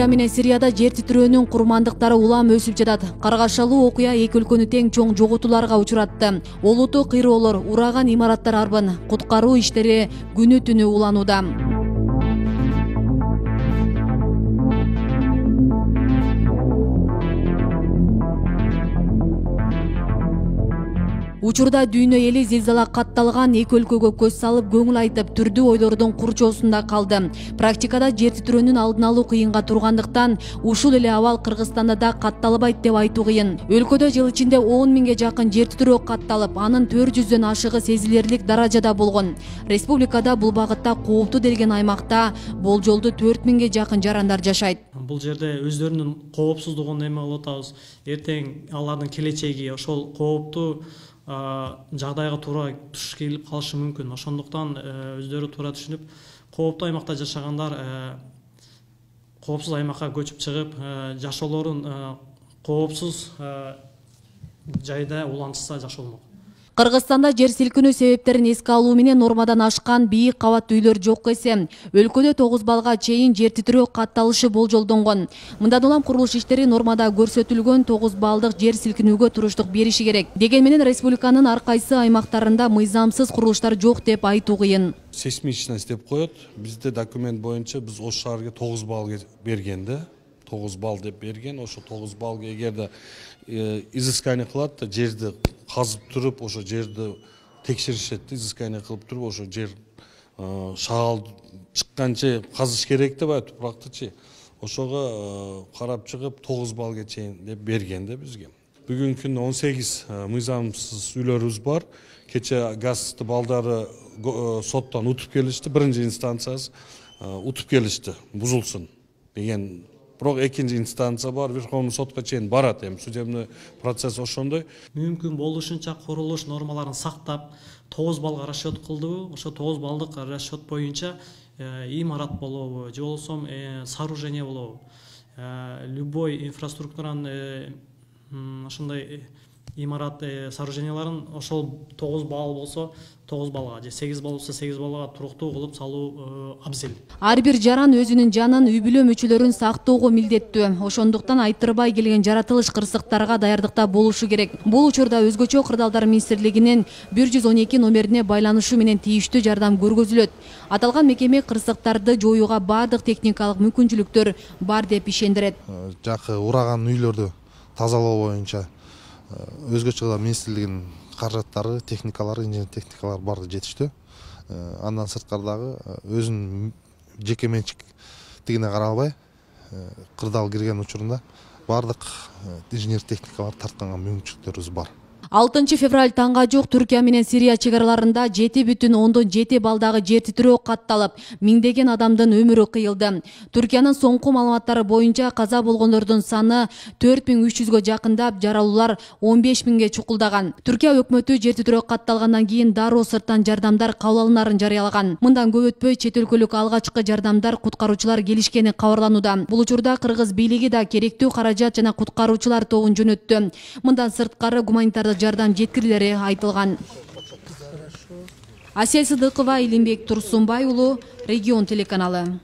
Түркия менен Сирияда жер титирөөнүн курмандыктары улам өсүп жатат. Каргашалуу окуя эки өлкөнү тең чоң жоготууларга учуратты. Олуттуу кыйроолор, ураган имараттар арбын. Куткаруу иштери күнү түнү уланууда. Учурда дүйнө эли зилзала катталган эки өлкөгө көз салып, көңүл айтып, түрдүү ойлордун курчоосунда калды. Практикада жер титирөөнүн алдын алуу кыйынга тургандыктан, ушул эле абал Кыргызстанда да катталбайт деп айтуу кыйын. Өлкөдө жыл ичинде 10 миңге жакын жер титирөө катталып, анын 400дөн ашыгы сезилерлик даражада болгон. Республикада бул багытта кооптуу делген аймакта болжолду 4 миңге жакын жарандар жашайт. Бул жерде өздөрүнүн коопсуздугун эме кылып атабыз. Эртең алардын келечеги ошол кооптуу жагдайга туура туш келип калышы мүмкүн. Ошондуктан өздөрү туура түшүнүп, кооптуу аймакта жашагандар коопсуз аймакка көчүп чыгып, жашоолорун коопсуз жайда улантышса жакшы болмок. Кыргызстанда жер силкинүү себептерин эске алуу менен нормадан ашкан бийик кабаттуу үйлөр жок эсе. Өлкөдө 9 балга чейин жер титирөө катталышы болжолдонгон. Мындан улам курулуш иштери нормада көрсөтүлгөн 9 балдык жер силкинүүгө туруштук бериши керек. Деген менен республиканын ар кайсы аймактарында мыйзамсыз курулуштар жок деп айтуу кыйын. Сейсмичность деп коет. Бизде документ боюнча биз ош шаарга 9 балл берген да. 9 балл деп берген. Ошо 9 баллга эгерде изыскание кылат да, жерди казып туруп, ошо жерди текшеришет, изыскание кылып туруп, ошо жер шаал чыкканча казыш керек деп айтып, тупурактычы. Ошого карап чыгып 9 баллга чейин деп берген да бизге. Бүгүнкү күндө 18 мыйзамсыз үйлөрүбүз бар. Кече газды балдары соттон утуп келишти, биринчи инстанциясы утуп келишти, бузулсун деген. Бирок экинчи инстанция бар, Верховный сотко чейин барат, судебный процесс ошондой. Мүмкүн болушунча курулуш нормаларын сактап, 9 балга расчет кылдыбы, ошо 9 балдык расчет боюнча имарат болобу, же болсо сооружение болобу. Любой инфраструктуранын ошондой имарат сооруженияларын ошол 9 балл болсо 9 балга, же 8 балл болсо 8 балга туруктуу кылып салуу абзел. Ар бир жаран өзүнүн жанын, үй бүлө мүчөлөрүн сактоого милдеттүү. Ошондуктан айттырбай келген жаратылыш кырсыктарга даярдыкта болушу керек. Бул учурда өзгөчө кырдаалдар министрлигинин 112 номерине байланышуу менен тийиштүү жардам көргөзүлөт. Аталган мекеме кырсыктарды жоюуга бардык техникалык мүмкүнчүлүктөр бар деп ишендирет. Жакы ураган үйлөрдү тазалоо боюнча өзгөчө кырдаал министрлигинин каражаттары, техникалары, инженер техникалар барды жетиштүү. Андан сырткары дагы өзүнүн жеке менчиктигине каралбай, кырдаал кирген учурунда бардык инженер техникалар тартканга мүмкүнчүлүктөрүбүз бар. 6 февраль таңга жук Түркия менен Сирия чегараларында 7,7 балдагы жер титирөө катталып, миңдеген адамдын өмүрү кыйылды. Түркиянын соңку маалыматтары боюнча каза болгондордун саны 4300гө жакындап, жаралуулар 15 миңге чукулдаган. Түркия өкмөтү жер титирөө катталгандан кийин дароо сырттан жардамдар кабыл алынарын жарыялаган. Мындан көп өтпөй чет өлкөлүк алгачкы жардамдар, куткаруучулар келишкени кабарланууда. Бул учурда Кыргыз бийлиги да керектүү каражат жана куткаруучулар тобун жөнөттү. Мындан сырткары гуманитардык жардам жеткирилери айтылган. Асия Сыдыкова, Илимбек Турсунбай уулу, Регион телеканалы.